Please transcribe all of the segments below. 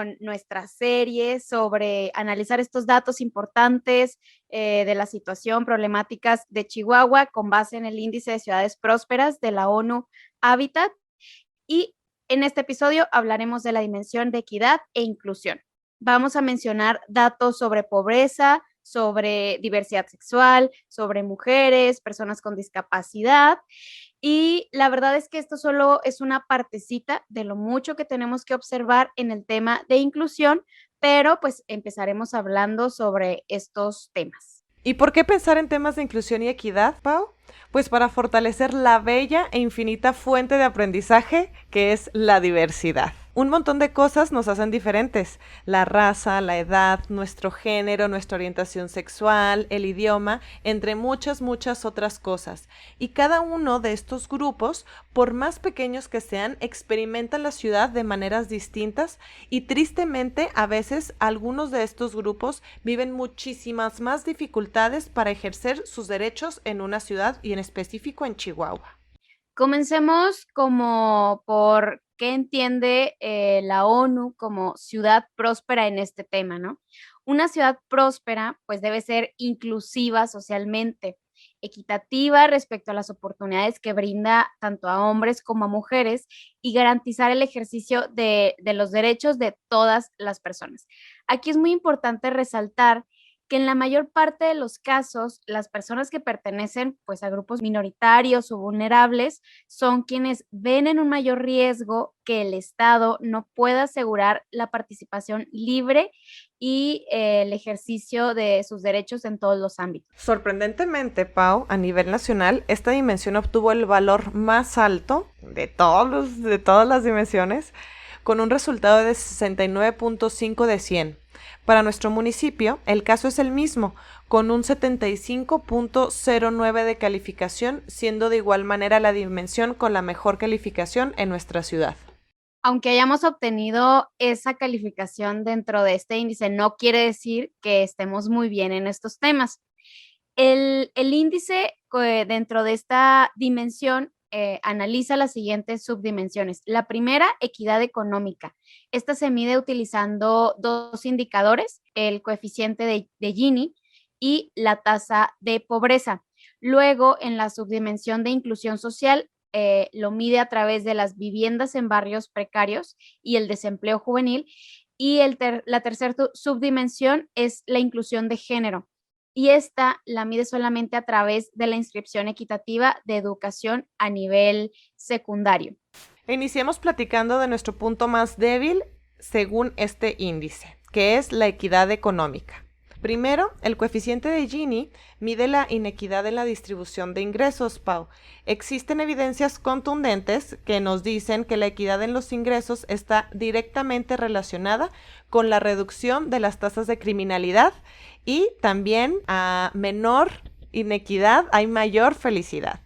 con nuestra serie sobre analizar estos datos importantes de la situación, problemáticas de Chihuahua con base en el índice de ciudades prósperas de la ONU Habitat. Y en este episodio hablaremos de la dimensión de equidad e inclusión. Vamos a mencionar datos sobre pobreza, sobre diversidad sexual, sobre mujeres, personas con discapacidad. Y la verdad es que esto solo es una partecita de lo mucho que tenemos que observar en el tema de inclusión, pero pues empezaremos hablando sobre estos temas. ¿Y por qué pensar en temas de inclusión y equidad, Pau? Pues para fortalecer la bella e infinita fuente de aprendizaje que es la diversidad. Un montón de cosas nos hacen diferentes. La raza, la edad, nuestro género, nuestra orientación sexual, el idioma, entre muchas otras cosas. Y cada uno de estos grupos, por más pequeños que sean, experimentan la ciudad de maneras distintas y tristemente a veces algunos de estos grupos viven muchísimas más dificultades para ejercer sus derechos en una ciudad y en específico en Chihuahua. Comencemos como por qué entiende la ONU como ciudad próspera en este tema, ¿no? Una ciudad próspera pues debe ser inclusiva socialmente, equitativa respecto a las oportunidades que brinda tanto a hombres como a mujeres y garantizar el ejercicio de los derechos de todas las personas. Aquí es muy importante resaltar que en la mayor parte de los casos, las personas que pertenecen pues a grupos minoritarios o vulnerables son quienes ven en un mayor riesgo que el Estado no pueda asegurar la participación libre y el ejercicio de sus derechos en todos los ámbitos. Sorprendentemente, Pau, a nivel nacional, esta dimensión obtuvo el valor más alto de todas las dimensiones, con un resultado de 69.5 de 100. Para nuestro municipio, el caso es el mismo, con un 75.09 de calificación, siendo de igual manera la dimensión con la mejor calificación en nuestra ciudad. Aunque hayamos obtenido esa calificación dentro de este índice, no quiere decir que estemos muy bien en estos temas. El índice dentro de esta dimensión analiza las siguientes subdimensiones. La primera, equidad económica. Esta se mide utilizando dos indicadores, el coeficiente de Gini y la tasa de pobreza. Luego, en la subdimensión de inclusión social, lo mide a través de las viviendas en barrios precarios y el desempleo juvenil. Y la tercera subdimensión es la inclusión de género. Y esta la mide solamente a través de la inscripción equitativa de educación a nivel secundario. Iniciemos platicando de nuestro punto más débil según este índice, que es la equidad económica. Primero, el coeficiente de Gini mide la inequidad en la distribución de ingresos, Pau. Existen evidencias contundentes que nos dicen que la equidad en los ingresos está directamente relacionada con la reducción de las tasas de criminalidad y también a menor inequidad hay mayor felicidad.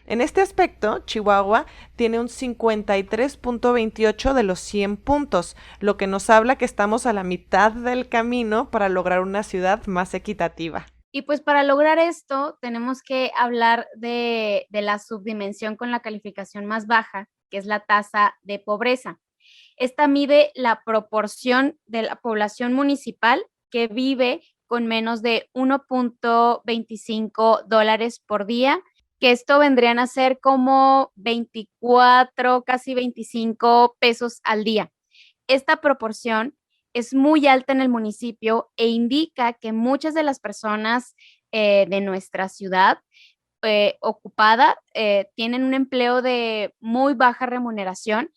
En este aspecto, Chihuahua tiene un 53.28 de los 100 puntos, lo que nos habla que estamos a la mitad del camino para lograr una ciudad más equitativa. Y pues para lograr esto tenemos que hablar de la subdimensión con la calificación más baja, que es la tasa de pobreza. Esta mide la proporción de la población municipal que vive con menos de 1.25 dólares por día, que esto vendrían a ser como 24, casi 25 pesos al día. Esta proporción es muy alta en el municipio e indica que muchas de las personas de nuestra ciudad ocupada tienen un empleo de muy baja remuneración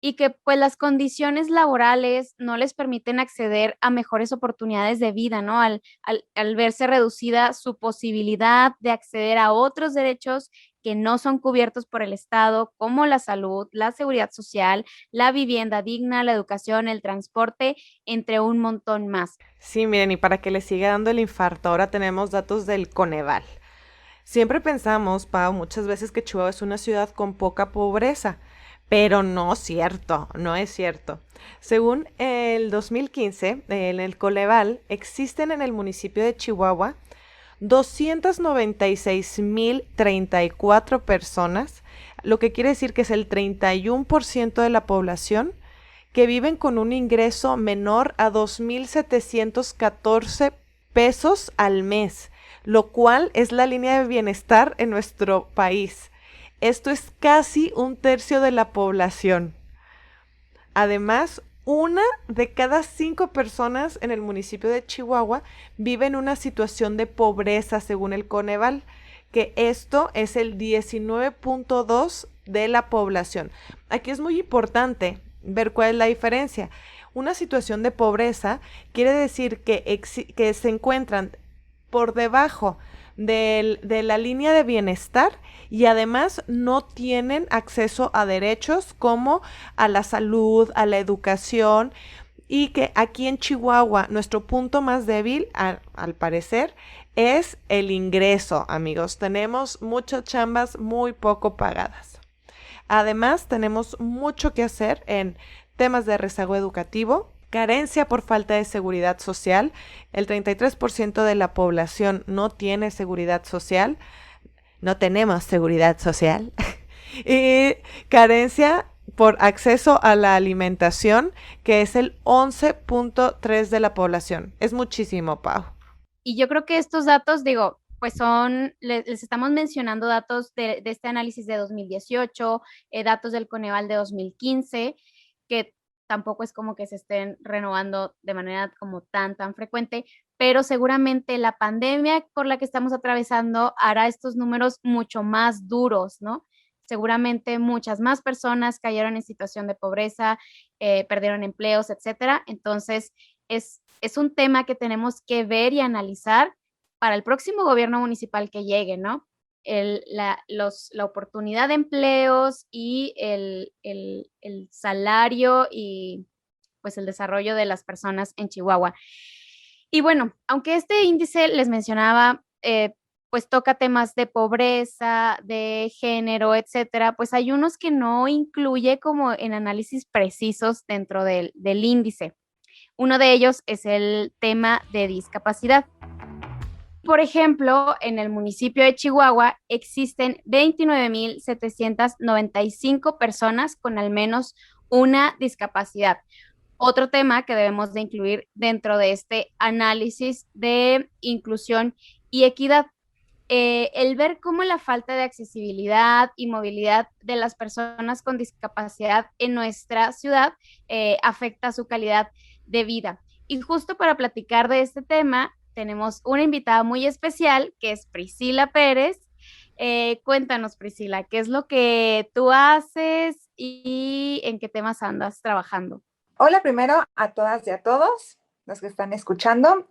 y que pues las condiciones laborales no les permiten acceder a mejores oportunidades de vida, ¿no? Al verse reducida su posibilidad de acceder a otros derechos que no son cubiertos por el Estado, como la salud, la seguridad social, la vivienda digna, la educación, el transporte, entre un montón más. Sí, miren, y para que le siga dando el infarto, ahora tenemos datos del Coneval. Siempre pensamos, Pau, muchas veces que Chihuahua es una ciudad con poca pobreza, pero no es cierto, no es cierto. Según el 2015, en el Coneval, existen en el municipio de Chihuahua 296.034 personas, lo que quiere decir que es el 31% de la población que viven con un ingreso menor a 2,714 pesos al mes, lo cual es la línea de bienestar en nuestro país. Esto es casi un tercio de la población. Además, 1 de cada 5 personas en el municipio de Chihuahua vive en una situación de pobreza, según el Coneval, que esto es el 19.2 de la población. Aquí es muy importante ver cuál es la diferencia. Una situación de pobreza quiere decir que se encuentran por debajo de la línea de bienestar y además no tienen acceso a derechos como a la salud, a la educación, y que aquí en Chihuahua nuestro punto más débil, al parecer, es el ingreso, amigos. Tenemos muchas chambas muy poco pagadas. Además, tenemos mucho que hacer en temas de rezago educativo, carencia por falta de seguridad social. El 33% de la población no tiene seguridad social. No tenemos seguridad social. Y carencia por acceso a la alimentación, que es el 11.3 de la población. Es muchísimo, Pau. Y yo creo que estos datos, digo, pues les estamos mencionando datos de este análisis de 2018, datos del Coneval de 2015, que tampoco es como que se estén renovando de manera como tan frecuente, pero seguramente la pandemia por la que estamos atravesando hará estos números mucho más duros, ¿no? Seguramente muchas más personas cayeron en situación de pobreza, perdieron empleos, etcétera. Entonces, es un tema que tenemos que ver y analizar para el próximo gobierno municipal que llegue, ¿no? La oportunidad de empleos y el salario y pues el desarrollo de las personas en Chihuahua. Y bueno, aunque este índice les mencionaba, pues toca temas de pobreza, de género, etcétera, pues hay unos que no incluye como en análisis precisos dentro del índice. Uno de ellos es el tema de discapacidad. Por ejemplo, en el municipio de Chihuahua existen 29,795 personas con al menos una discapacidad. Otro tema que debemos de incluir dentro de este análisis de inclusión y equidad, el ver cómo la falta de accesibilidad y movilidad de las personas con discapacidad en nuestra ciudad afecta su calidad de vida. Y justo para platicar de este tema, tenemos una invitada muy especial que es Priscila Pérez. Cuéntanos, Priscila, ¿qué es lo que tú haces y en qué temas andas trabajando? Hola primero a todas y a todos los que están escuchando.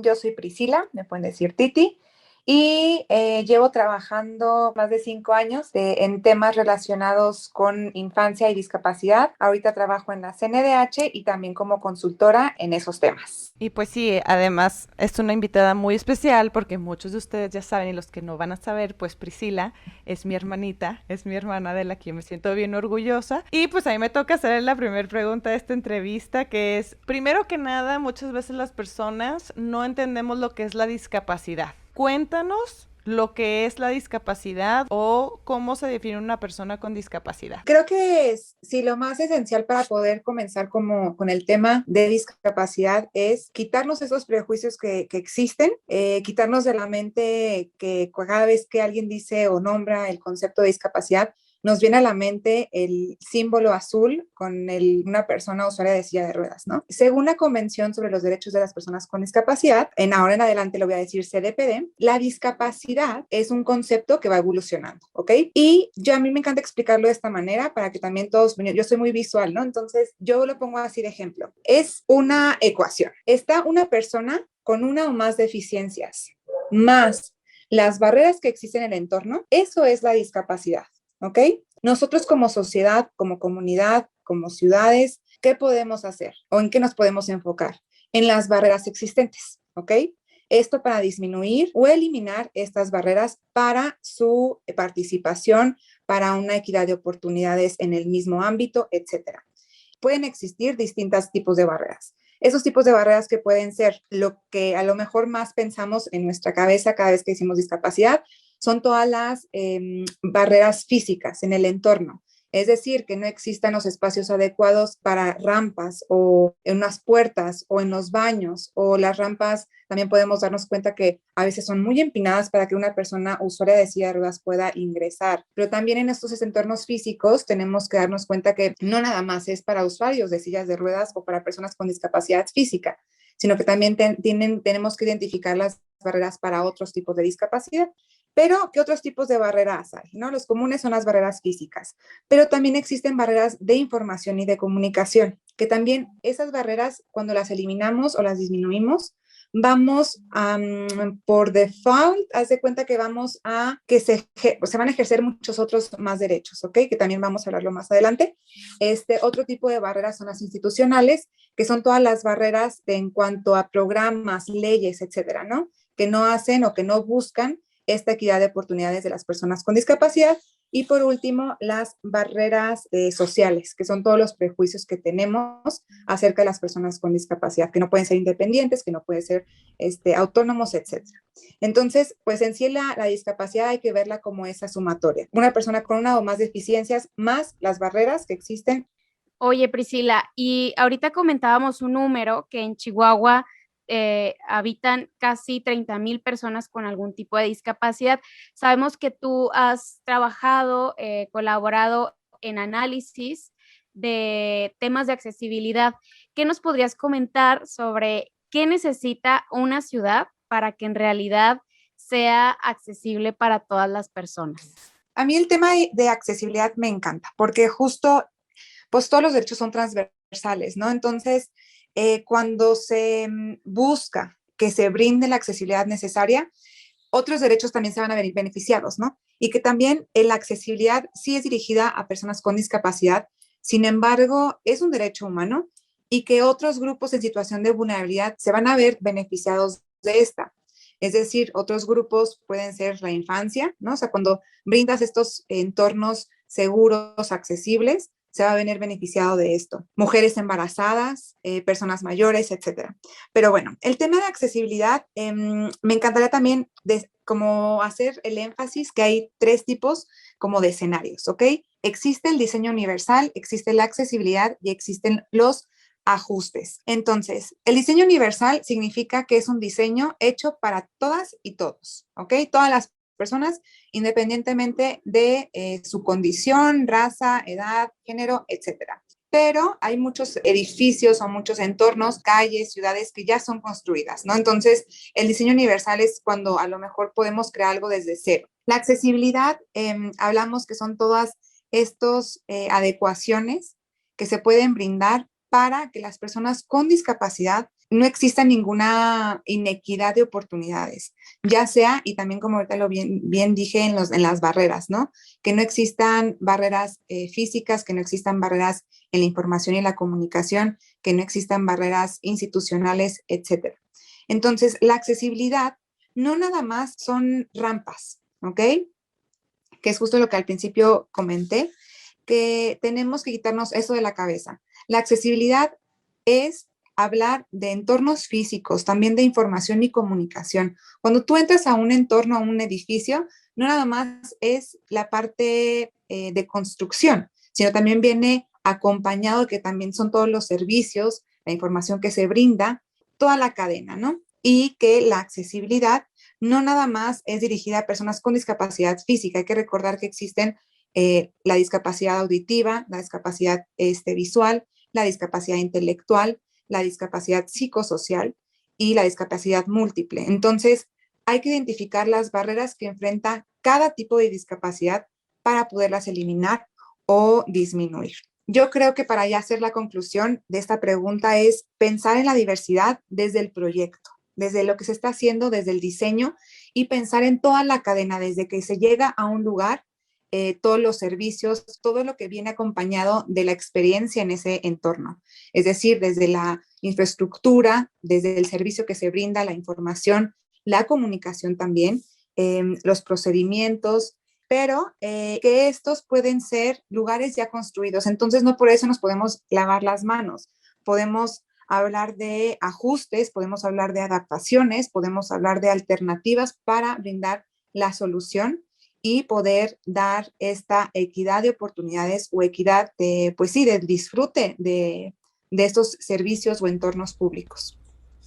Yo soy Priscila, me pueden decir Titi, y llevo trabajando más de 5 años en temas relacionados con infancia y discapacidad. Ahorita trabajo en la CNDH y también como consultora en esos temas. Y pues sí, además es una invitada muy especial porque muchos de ustedes ya saben y los que no van a saber, pues Priscila es mi hermanita, es mi hermana de la que me siento bien orgullosa. Y pues a mí me toca hacer la primera pregunta de esta entrevista, que es, primero que nada, muchas veces las personas no entendemos lo que es la discapacidad. Cuéntanos lo que es la discapacidad o cómo se define una persona con discapacidad. Creo que sí, lo más esencial para poder comenzar como con el tema de discapacidad es quitarnos esos prejuicios que existen, quitarnos de la mente que cada vez que alguien dice o nombra el concepto de discapacidad, nos viene a la mente el símbolo azul con una persona usuaria de silla de ruedas, ¿no? Según la Convención sobre los Derechos de las Personas con Discapacidad, ahora en adelante lo voy a decir CDPD, la discapacidad es un concepto que va evolucionando, ¿ok? Y a mí me encanta explicarlo de esta manera para que también todos, yo soy muy visual, ¿no? Entonces yo lo pongo así de ejemplo. Es una ecuación. Está una persona con una o más deficiencias, más las barreras que existen en el entorno, eso es la discapacidad. ¿Ok? Nosotros como sociedad, como comunidad, como ciudades, ¿qué podemos hacer o en qué nos podemos enfocar? En las barreras existentes, ¿ok? Esto para disminuir o eliminar estas barreras para su participación, para una equidad de oportunidades en el mismo ámbito, etcétera. Pueden existir distintos tipos de barreras. Esos tipos de barreras que pueden ser lo que a lo mejor más pensamos en nuestra cabeza cada vez que decimos discapacidad, son todas las barreras físicas en el entorno. Es decir, que no existan los espacios adecuados para rampas o en unas puertas o en los baños, o las rampas también podemos darnos cuenta que a veces son muy empinadas para que una persona usuaria de silla de ruedas pueda ingresar. Pero también en estos entornos físicos tenemos que darnos cuenta que no nada más es para usuarios de sillas de ruedas o para personas con discapacidad física, sino que también tenemos que identificar las barreras para otros tipos de discapacidad. Pero, ¿qué otros tipos de barreras hay? ¿No? Los comunes son las barreras físicas, pero también existen barreras de información y de comunicación, que también esas barreras, cuando las eliminamos o las disminuimos, vamos por default, haz de cuenta que vamos a que se van a ejercer muchos otros más derechos, ¿ok? Que también vamos a hablarlo más adelante. Otro tipo de barreras son las institucionales, que son todas las barreras en cuanto a programas, leyes, etcétera, ¿no? Que no hacen o que no buscan esta equidad de oportunidades de las personas con discapacidad. Y por último, las barreras sociales, que son todos los prejuicios que tenemos acerca de las personas con discapacidad, que no pueden ser independientes, que no pueden ser autónomos, etcétera. Entonces, pues en sí la discapacidad hay que verla como esa sumatoria. Una persona con una o más deficiencias, más las barreras que existen. Oye, Priscila, y ahorita comentábamos un número que en Chihuahua habitan casi 30,000 personas con algún tipo de discapacidad. Sabemos que tú has trabajado, colaborado en análisis de temas de accesibilidad. ¿Qué nos podrías comentar sobre qué necesita una ciudad para que en realidad sea accesible para todas las personas? A mí el tema de accesibilidad me encanta, porque justo pues todos los derechos son transversales, ¿no? Entonces, cuando se busca que se brinde la accesibilidad necesaria, otros derechos también se van a ver beneficiados, ¿no? Y que también la accesibilidad sí es dirigida a personas con discapacidad, sin embargo, es un derecho humano y que otros grupos en situación de vulnerabilidad se van a ver beneficiados de esta. Es decir, otros grupos pueden ser la infancia, ¿no? O sea, cuando brindas estos entornos seguros, accesibles, se va a venir beneficiado de esto. Mujeres embarazadas, personas mayores, etcétera. Pero bueno, el tema de accesibilidad, me encantaría también como hacer el énfasis que hay tres tipos como de escenarios, ¿ok? Existe el diseño universal, existe la accesibilidad y existen los ajustes. Entonces, el diseño universal significa que es un diseño hecho para todas y todos, ¿ok? Todas las personas, independientemente de su condición, raza, edad, género, etcétera. Pero hay muchos edificios o muchos entornos, calles, ciudades que ya son construidas, ¿no? Entonces, el diseño universal es cuando a lo mejor podemos crear algo desde cero. La accesibilidad, hablamos que son todas estas adecuaciones que se pueden brindar para que las personas con discapacidad no exista ninguna inequidad de oportunidades, ya sea, y también como ahorita lo bien dije en las barreras, ¿no? Que no existan barreras físicas, que no existan barreras en la información y la comunicación, que no existan barreras institucionales, etcétera. Entonces, la accesibilidad no nada más son rampas, ¿ok? Que es justo lo que al principio comenté, que tenemos que quitarnos eso de la cabeza. La accesibilidad es hablar de entornos físicos, también de información y comunicación. Cuando tú entras a un entorno, a un edificio, no nada más es la parte de construcción, sino también viene acompañado de que también son todos los servicios, la información que se brinda, toda la cadena, ¿no? Y que la accesibilidad no nada más es dirigida a personas con discapacidad física. Hay que recordar que existen la discapacidad auditiva, la discapacidad visual, la discapacidad intelectual, la discapacidad psicosocial y la discapacidad múltiple. Entonces, hay que identificar las barreras que enfrenta cada tipo de discapacidad para poderlas eliminar o disminuir. Yo creo que para ya hacer la conclusión de esta pregunta es pensar en la diversidad desde el proyecto, desde lo que se está haciendo, desde el diseño, y pensar en toda la cadena, desde que se llega a un lugar, todos los servicios, todo lo que viene acompañado de la experiencia en ese entorno. Es decir, desde la infraestructura, desde el servicio que se brinda, la información, la comunicación también, los procedimientos, pero que estos pueden ser lugares ya construidos. Entonces, no por eso nos podemos lavar las manos. Podemos hablar de ajustes, podemos hablar de adaptaciones, podemos hablar de alternativas para brindar la solución y poder dar esta equidad de oportunidades o equidad de, pues sí, del disfrute de estos servicios o entornos públicos.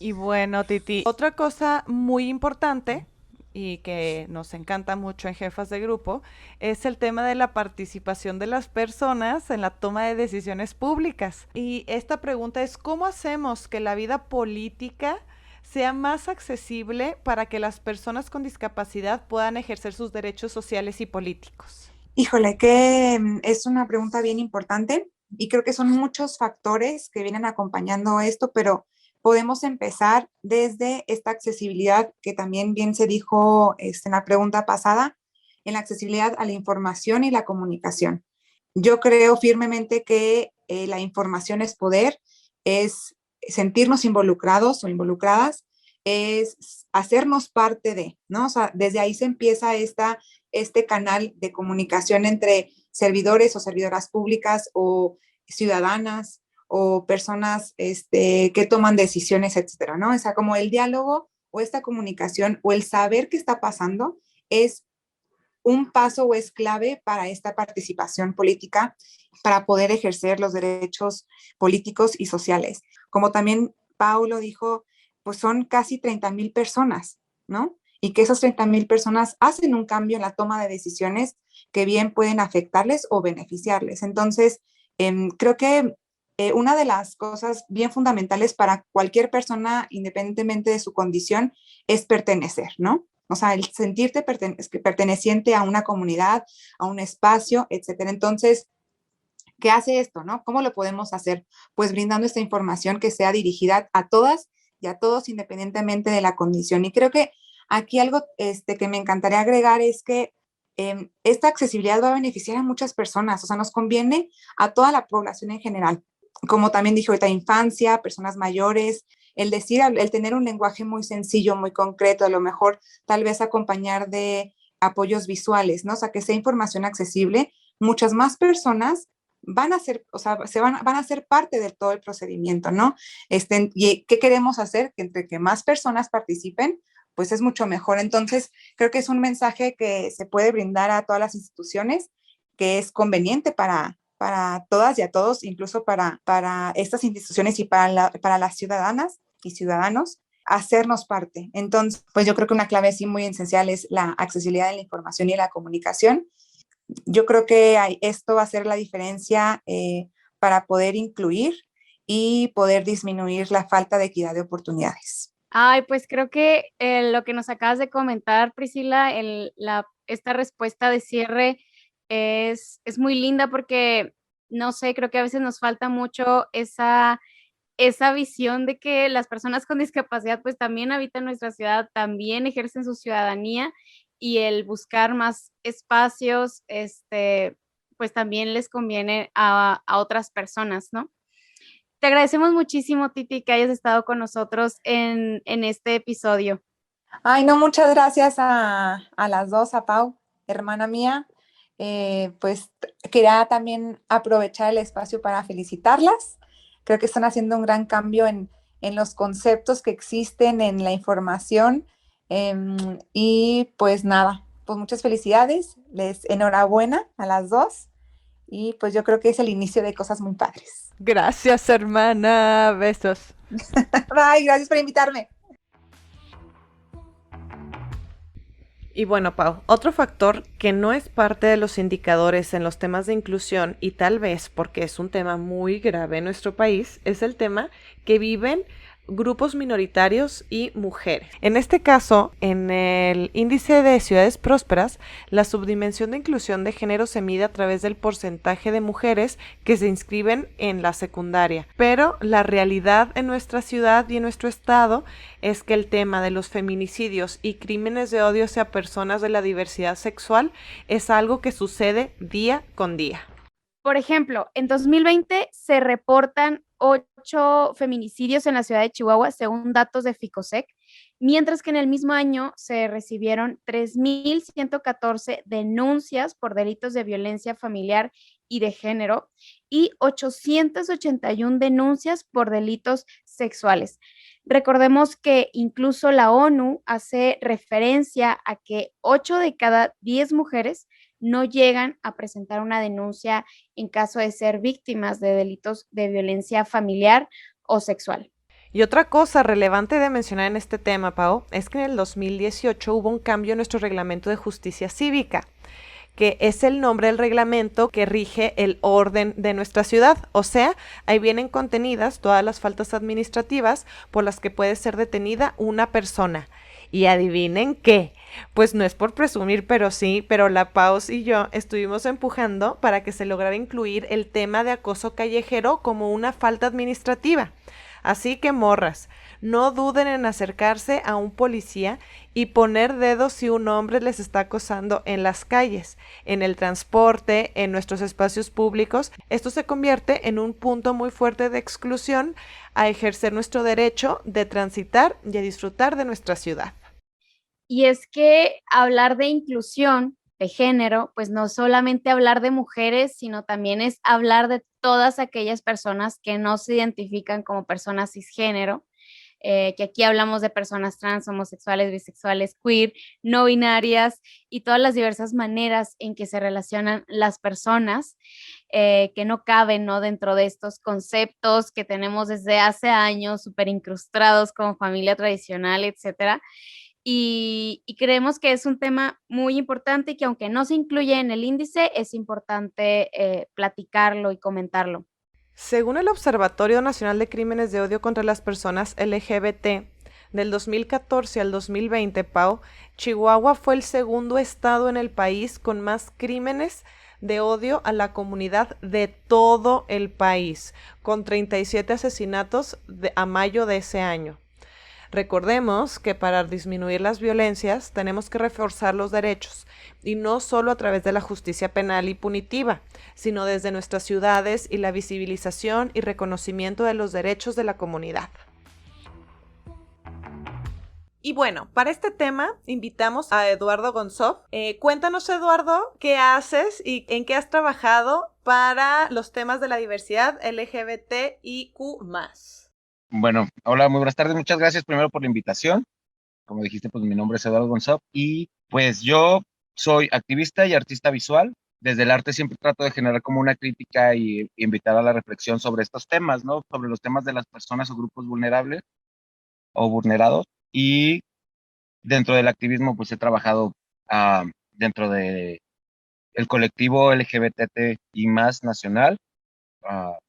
Y bueno, Titi, otra cosa muy importante y que nos encanta mucho en Jefas de Grupo es el tema de la participación de las personas en la toma de decisiones públicas. Y esta pregunta es, ¿cómo hacemos que la vida política sea más accesible para que las personas con discapacidad puedan ejercer sus derechos sociales y políticos? Híjole, que es una pregunta bien importante y creo que son muchos factores que vienen acompañando esto, pero podemos empezar desde esta accesibilidad que también bien se dijo en la pregunta pasada, en la accesibilidad a la información y la comunicación. Yo creo firmemente que la información es poder, es sentirnos involucrados o involucradas, es hacernos parte de, ¿no? O sea, desde ahí se empieza este canal de comunicación entre servidores o servidoras públicas o ciudadanas o personas que toman decisiones, etcétera, ¿no? O sea, como el diálogo o esta comunicación o el saber qué está pasando es un paso o es clave para esta participación política, para poder ejercer los derechos políticos y sociales. Como también Paulo dijo, pues son casi 30,000 personas, ¿no? Y que esas 30,000 personas hacen un cambio en la toma de decisiones que bien pueden afectarles o beneficiarles. Entonces, creo que una de las cosas bien fundamentales para cualquier persona, independientemente de su condición, es pertenecer, ¿no? O sea, el sentirte perteneciente a una comunidad, a un espacio, etcétera. Entonces, ¿qué hace esto, no? ¿Cómo lo podemos hacer? Pues brindando esta información que sea dirigida a todas y a todos independientemente de la condición. Y creo que aquí algo que me encantaría agregar es que esta accesibilidad va a beneficiar a muchas personas, o sea, nos conviene a toda la población en general. Como también dije ahorita, infancia, personas mayores, el decir, el tener un lenguaje muy sencillo, muy concreto, a lo mejor tal vez acompañar de apoyos visuales, ¿no? O sea, que sea información accesible, muchas más personas van a ser, o sea, van a ser parte de todo el procedimiento, ¿no? ¿Y qué queremos hacer? Que entre que más personas participen, pues es mucho mejor. Entonces, creo que es un mensaje que se puede brindar a todas las instituciones, que es conveniente para todas y a todos, incluso para estas instituciones y para las ciudadanas y ciudadanos, hacernos parte. Entonces, pues yo creo que una clave sí muy esencial es la accesibilidad de la información y la comunicación. Yo creo que esto va a ser la diferencia para poder incluir y poder disminuir la falta de equidad de oportunidades. Ay, pues creo que lo que nos acabas de comentar, Priscila, esta respuesta de cierre es muy linda porque, no sé, creo que a veces nos falta mucho esa visión de que las personas con discapacidad pues también habitan nuestra ciudad, también ejercen su ciudadanía y el buscar más espacios, pues también les conviene a otras personas, ¿no? Te agradecemos muchísimo, Titi, que hayas estado con nosotros en este episodio. Ay, no, muchas gracias a las dos, a Pau, hermana mía. Pues quería también aprovechar el espacio para felicitarlas. Creo que están haciendo un gran cambio en los conceptos que existen, en la información. Y pues nada, pues muchas felicidades, les enhorabuena a las dos. Y pues yo creo que es el inicio de cosas muy padres. Gracias, hermana. Besos. Bye, gracias por invitarme. Y bueno, Pau, otro factor que no es parte de los indicadores en los temas de inclusión, y tal vez porque es un tema muy grave en nuestro país, es el tema que viven grupos minoritarios y mujeres. En este caso, en el índice de ciudades prósperas, la subdimensión de inclusión de género se mide a través del porcentaje de mujeres que se inscriben en la secundaria. Pero la realidad en nuestra ciudad y en nuestro estado es que el tema de los feminicidios y crímenes de odio hacia personas de la diversidad sexual es algo que sucede día con día. Por ejemplo, en 2020 se reportan 8 feminicidios en la ciudad de Chihuahua, según datos de Ficosec, mientras que en el mismo año se recibieron 3,114 denuncias por delitos de violencia familiar y de género y 881 denuncias por delitos sexuales. Recordemos que incluso la ONU hace referencia a que 8 de cada 10 mujeres no llegan a presentar una denuncia en caso de ser víctimas de delitos de violencia familiar o sexual. Y otra cosa relevante de mencionar en este tema, Pau, es que en el 2018 hubo un cambio en nuestro reglamento de justicia cívica, que es el nombre del reglamento que rige el orden de nuestra ciudad. O sea, ahí vienen contenidas todas las faltas administrativas por las que puede ser detenida una persona. Y adivinen qué, pues no es por presumir, pero sí, pero la Paus y yo estuvimos empujando para que se lograra incluir el tema de acoso callejero como una falta administrativa. Así que morras, no duden en acercarse a un policía y poner dedos si un hombre les está acosando en las calles, en el transporte, en nuestros espacios públicos. Esto se convierte en un punto muy fuerte de exclusión a ejercer nuestro derecho de transitar y a disfrutar de nuestra ciudad. Y es que hablar de inclusión de género, pues no solamente hablar de mujeres, sino también es hablar de todas aquellas personas que no se identifican como personas cisgénero, que aquí hablamos de personas trans, homosexuales, bisexuales, queer, no binarias y todas las diversas maneras en que se relacionan las personas que no caben, ¿no? Dentro de estos conceptos que tenemos desde hace años, súper incrustados como familia tradicional, etcétera. Y creemos que es un tema muy importante y que aunque no se incluye en el índice, es importante platicarlo y comentarlo. Según el Observatorio Nacional de Crímenes de Odio contra las Personas LGBT, del 2014 al 2020, Pau, Chihuahua fue el segundo estado en el país con más crímenes de odio a la comunidad de todo el país, con 37 asesinatos a mayo de ese año. Recordemos que para disminuir las violencias tenemos que reforzar los derechos, y no solo a través de la justicia penal y punitiva, sino desde nuestras ciudades y la visibilización y reconocimiento de los derechos de la comunidad. Y bueno, para este tema invitamos a Eduardo Gonzov. Cuéntanos, Eduardo, ¿qué haces y en qué has trabajado para los temas de la diversidad LGBTIQ+? Bueno, hola, muy buenas tardes. Muchas gracias primero por la invitación. Como dijiste, pues mi nombre es Eduardo González y pues yo soy activista y artista visual. Desde el arte siempre trato de generar como una crítica y invitar a la reflexión sobre estos temas, ¿no? Sobre los temas de las personas o grupos vulnerables o vulnerados. Y dentro del activismo, pues he trabajado dentro de el colectivo LGBT y más nacional,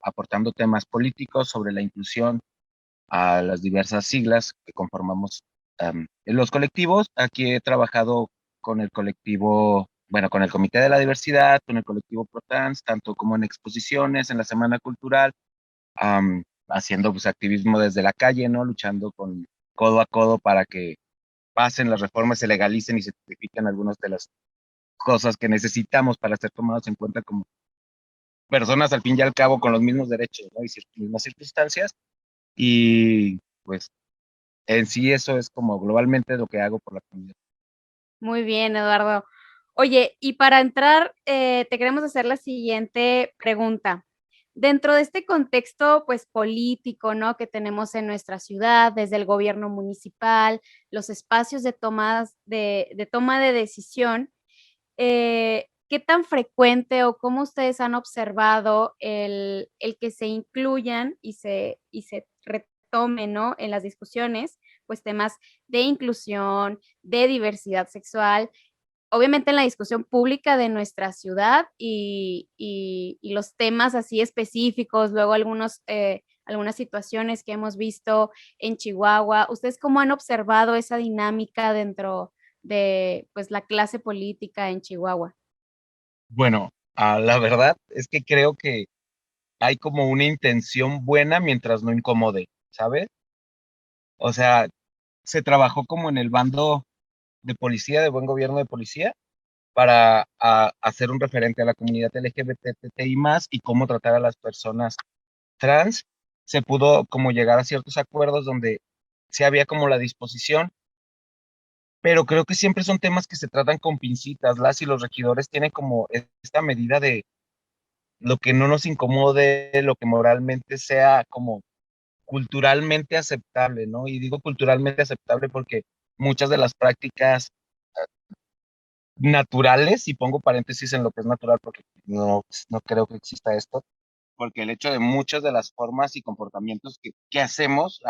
aportando temas políticos sobre la inclusión a las diversas siglas que conformamos en los colectivos. Aquí he trabajado con el colectivo, bueno, con el Comité de la Diversidad, con el colectivo ProTrans, tanto como en exposiciones, en la Semana Cultural, haciendo pues activismo desde la calle, ¿no? Luchando con codo a codo para que pasen las reformas, se legalicen y se tipifiquen algunas de las cosas que necesitamos para ser tomados en cuenta como personas al fin y al cabo con los mismos derechos, ¿no? Y mismas circunstancias. Y pues en sí eso es como globalmente lo que hago por la comunidad. Muy bien, Eduardo. Oye, y para entrar, te queremos hacer la siguiente pregunta. Dentro de este contexto, pues, político, ¿no? Que tenemos en nuestra ciudad, desde el gobierno municipal, los espacios de toma de decisión, ¿qué tan frecuente o cómo ustedes han observado el que se incluyan y se retomen, ¿no? En las discusiones, pues, temas de inclusión, de diversidad sexual, obviamente en la discusión pública de nuestra ciudad y los temas así específicos, luego algunas situaciones que hemos visto en Chihuahua. ¿Ustedes cómo han observado esa dinámica dentro de, pues, la clase política en Chihuahua? Bueno, la verdad es que creo que hay como una intención buena mientras no incomode, ¿sabes? O sea, se trabajó como en el bando de policía, de buen gobierno de policía, para hacer un referente a la comunidad LGBTI más y cómo tratar a las personas trans. Se pudo como llegar a ciertos acuerdos donde sí había como la disposición, pero creo que siempre son temas que se tratan con pincitas. Las y los regidores tienen como esta medida de lo que no nos incomode, lo que moralmente sea como culturalmente aceptable, ¿no? Y digo culturalmente aceptable porque muchas de las prácticas naturales, y pongo paréntesis en lo que es natural porque no creo que exista esto, porque el hecho de muchas de las formas y comportamientos que hacemos,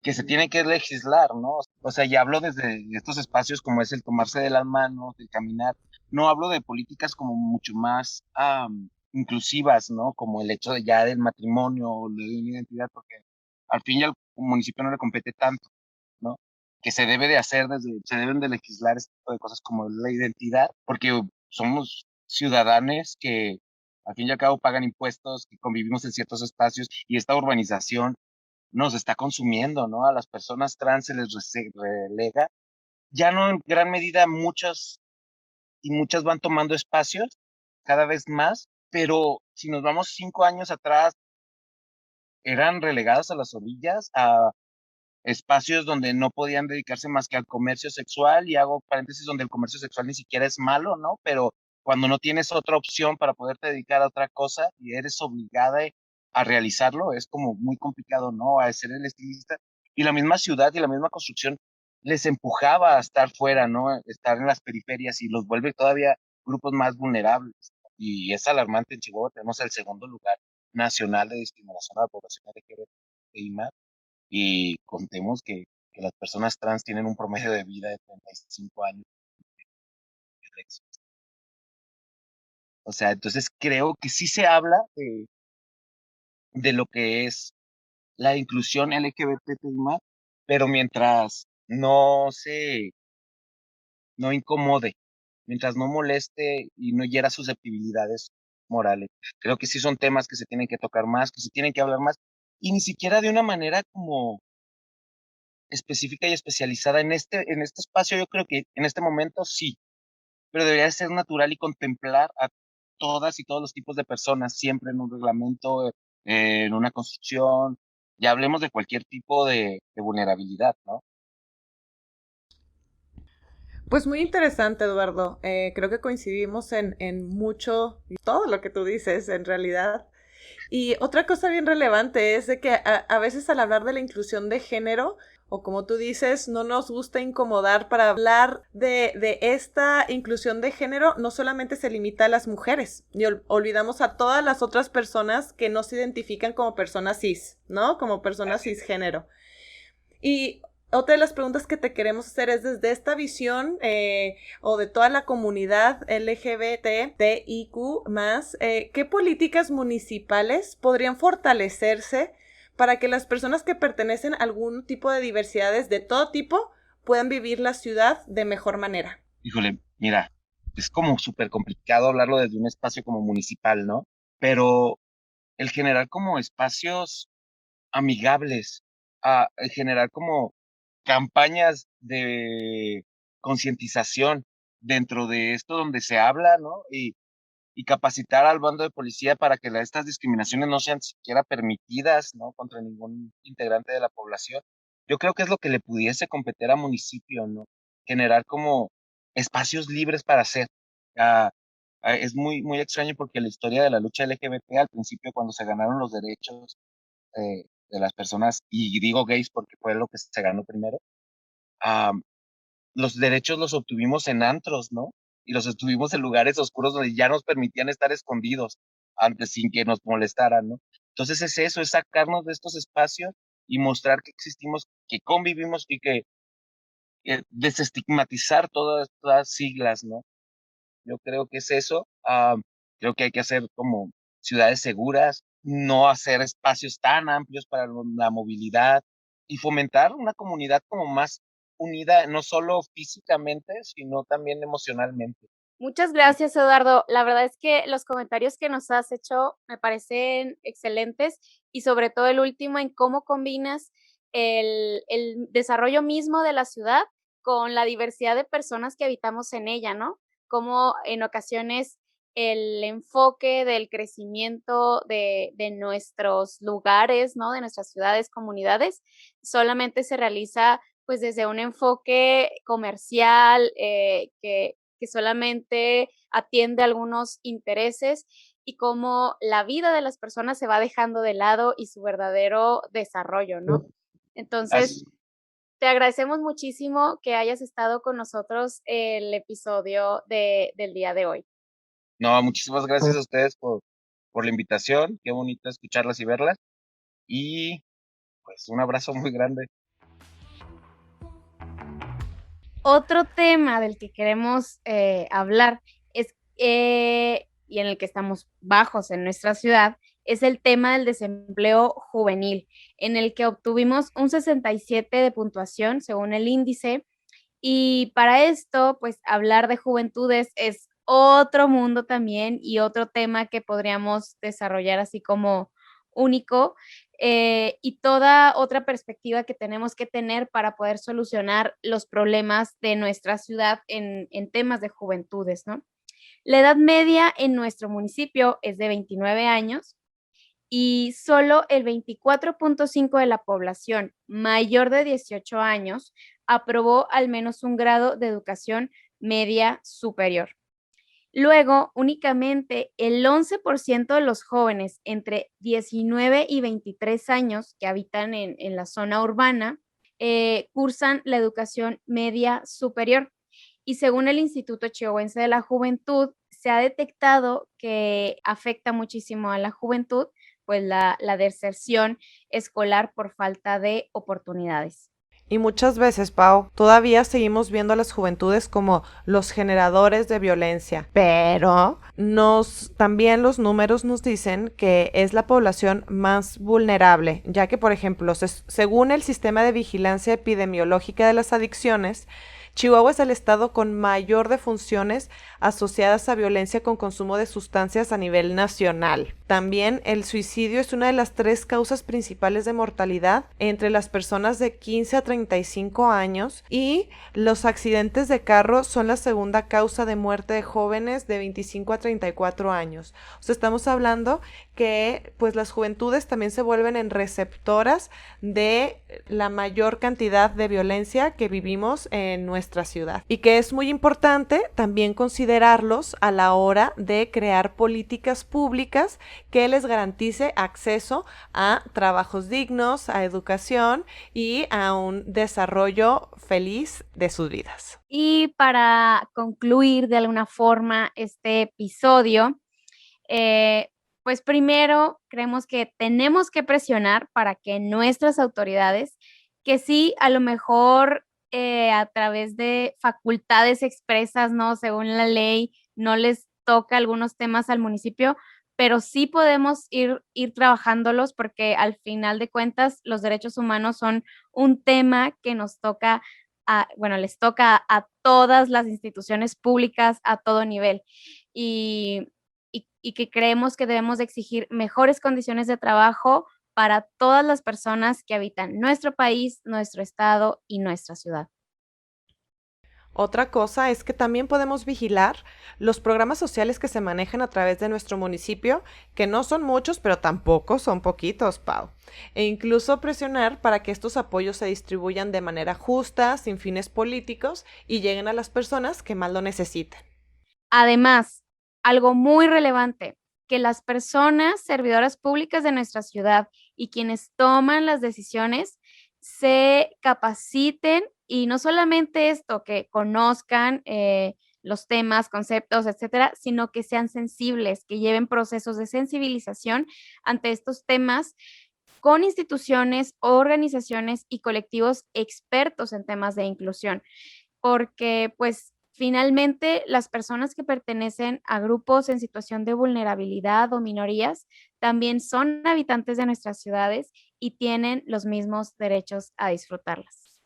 que se tienen que legislar, ¿no? O sea, ya hablo desde estos espacios como es el tomarse de las manos, el caminar, no hablo de políticas como mucho más inclusivas, ¿no? Como el hecho de ya del matrimonio o de una identidad, porque al fin y al municipio no le compete tanto, ¿no? Que se debe de hacer se deben de legislar este tipo de cosas como la identidad, porque somos ciudadanos que al fin y al cabo pagan impuestos, que convivimos en ciertos espacios y esta urbanización nos está consumiendo, ¿no? A las personas trans se les relega, ya no en gran medida muchas y muchas van tomando espacios cada vez más, pero si nos vamos 5 años atrás, eran relegadas a las orillas, a espacios donde no podían dedicarse más que al comercio sexual, y hago paréntesis donde el comercio sexual ni siquiera es malo, ¿no? Pero cuando no tienes otra opción para poderte dedicar a otra cosa y eres obligada a realizarlo, es como muy complicado, ¿no? A ser el estilista. Y la misma ciudad y la misma construcción les empujaba a estar fuera, ¿no? Estar en las periferias y los vuelve todavía grupos más vulnerables. Y es alarmante. En Chihuahua tenemos el segundo lugar nacional de discriminación a la población LGBTI+, y contemos que las personas trans tienen un promedio de vida de 35 años. O sea, entonces creo que sí se habla de lo que es la inclusión LGBTI+, pero mientras no incomode, mientras no moleste y no hiera susceptibilidades morales. Creo que sí son temas que se tienen que tocar más, que se tienen que hablar más, y ni siquiera de una manera como específica y especializada en este espacio. Yo creo que en este momento sí, pero debería ser natural y contemplar a todas y todos los tipos de personas, siempre en un reglamento, en una construcción, ya hablemos de cualquier tipo de vulnerabilidad, ¿no? Pues muy interesante, Eduardo. Creo que coincidimos en mucho, y todo lo que tú dices, en realidad. Y otra cosa bien relevante es de que a veces al hablar de la inclusión de género, o como tú dices, no nos gusta incomodar para hablar de esta inclusión de género, no solamente se limita a las mujeres, y olvidamos a todas las otras personas que no se identifican como personas cis, ¿no? Como personas cisgénero. Y otra de las preguntas que te queremos hacer es desde esta visión o de toda la comunidad LGBTIQ más, ¿qué políticas municipales podrían fortalecerse para que las personas que pertenecen a algún tipo de diversidades de todo tipo puedan vivir la ciudad de mejor manera? Híjole, mira, es como súper complicado hablarlo desde un espacio como municipal, ¿no? Pero el generar como espacios amigables, el generar como campañas de concientización dentro de esto donde se habla, ¿no? Y capacitar al bando de policía para que estas discriminaciones no sean siquiera permitidas, ¿no? Contra ningún integrante de la población. Yo creo que es lo que le pudiese competir a municipio, ¿no? Generar como espacios libres para hacer. Ah, es muy extraño porque la historia de la lucha LGBT al principio, cuando se ganaron los derechos de las personas, y digo gays porque fue lo que se ganó primero, ah, los derechos los obtuvimos en antros, ¿no? Y los obtuvimos en lugares oscuros donde ya nos permitían estar escondidos antes sin que nos molestaran, ¿no? Entonces es eso, es sacarnos de estos espacios y mostrar que existimos, que convivimos y que desestigmatizar todas estas siglas, ¿no? Yo creo que es eso. Creo que hay que hacer como ciudades seguras, no hacer espacios tan amplios para la movilidad y fomentar una comunidad como más unida, no solo físicamente, sino también emocionalmente. Muchas gracias, Eduardo. La verdad es que los comentarios que nos has hecho me parecen excelentes y sobre todo el último en cómo combinas el desarrollo mismo de la ciudad con la diversidad de personas que habitamos en ella, ¿no? Cómo en ocasiones el enfoque del crecimiento de nuestros lugares, ¿no? De nuestras ciudades, comunidades, solamente se realiza pues desde un enfoque comercial que solamente atiende algunos intereses y cómo la vida de las personas se va dejando de lado y su verdadero desarrollo, ¿no? Entonces, Así- te agradecemos muchísimo que hayas estado con nosotros el episodio del día de hoy. no, muchísimas gracias a ustedes por la invitación. Qué bonito escucharlas y verlas. Y pues un abrazo muy grande. Otro tema del que queremos hablar es, y en el que estamos bajos en nuestra ciudad, es el tema del desempleo juvenil, en el que obtuvimos un 67 de puntuación según el índice. Y para esto, pues hablar de juventudes es otro mundo también y otro tema que podríamos desarrollar así como único, y toda otra perspectiva que tenemos que tener para poder solucionar los problemas de nuestra ciudad en temas de juventudes, ¿no? La edad media en nuestro municipio es de 29 años y solo el 24.5 de la población mayor de 18 años aprobó al menos un grado de educación media superior. Luego, únicamente el 11% de los jóvenes entre 19 y 23 años que habitan en la zona urbana cursan la educación media superior. Y según el Instituto Chihuahuense de la Juventud, se ha detectado que afecta muchísimo a la juventud, pues la deserción escolar por falta de oportunidades. Y muchas veces, Pau, todavía seguimos viendo a las juventudes como los generadores de violencia, pero también los números nos dicen que es la población más vulnerable, ya que, por ejemplo, según el Sistema de Vigilancia Epidemiológica de las Adicciones, Chihuahua es el estado con mayor defunciones asociadas a violencia con consumo de sustancias a nivel nacional. También el suicidio es una de las 3 causas principales de mortalidad entre las personas de 15 a 35 años y los accidentes de carro son la segunda causa de muerte de jóvenes de 25 a 34 años. O sea, estamos hablando que pues las juventudes también se vuelven en receptoras de la mayor cantidad de violencia que vivimos en nuestra ciudad y que es muy importante también considerarlos a la hora de crear políticas públicas que les garantice acceso a trabajos dignos, a educación y a un desarrollo feliz de sus vidas. Y para concluir de alguna forma este episodio, pues primero creemos que tenemos que presionar para que nuestras autoridades, que sí, a lo mejor a través de facultades expresas, ¿no? Según la ley, no les toca algunos temas al municipio, pero sí podemos ir trabajándolos porque al final de cuentas los derechos humanos son un tema que nos toca, bueno, les toca a todas las instituciones públicas a todo nivel. Y que creemos que debemos de exigir mejores condiciones de trabajo para todas las personas que habitan nuestro país, nuestro estado y nuestra ciudad. Otra cosa es que también podemos vigilar los programas sociales que se manejan a través de nuestro municipio, que no son muchos, pero tampoco son poquitos, Pau. E incluso presionar para que estos apoyos se distribuyan de manera justa, sin fines políticos, y lleguen a las personas que más lo necesiten. Además, algo muy relevante, que las personas servidoras públicas de nuestra ciudad y quienes toman las decisiones se capaciten y no solamente esto, que conozcan los temas, conceptos, etcétera, sino que sean sensibles, que lleven procesos de sensibilización ante estos temas con instituciones, organizaciones y colectivos expertos en temas de inclusión, porque pues finalmente las personas que pertenecen a grupos en situación de vulnerabilidad o minorías también son habitantes de nuestras ciudades y tienen los mismos derechos a disfrutarlas.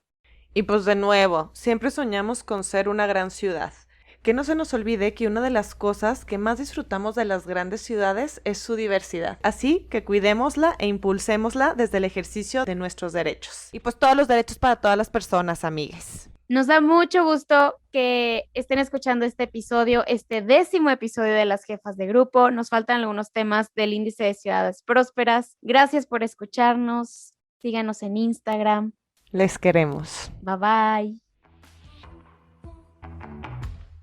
Y pues de nuevo, siempre soñamos con ser una gran ciudad. Que no se nos olvide que una de las cosas que más disfrutamos de las grandes ciudades es su diversidad. Así que cuidémosla e impulsémosla desde el ejercicio de nuestros derechos. Y pues todos los derechos para todas las personas, amigues. Nos da mucho gusto que estén escuchando este episodio, este 10º episodio de Las Jefas de Grupo. Nos faltan algunos temas del índice de ciudades prósperas. Gracias por escucharnos. Síganos en Instagram. Les queremos. Bye bye.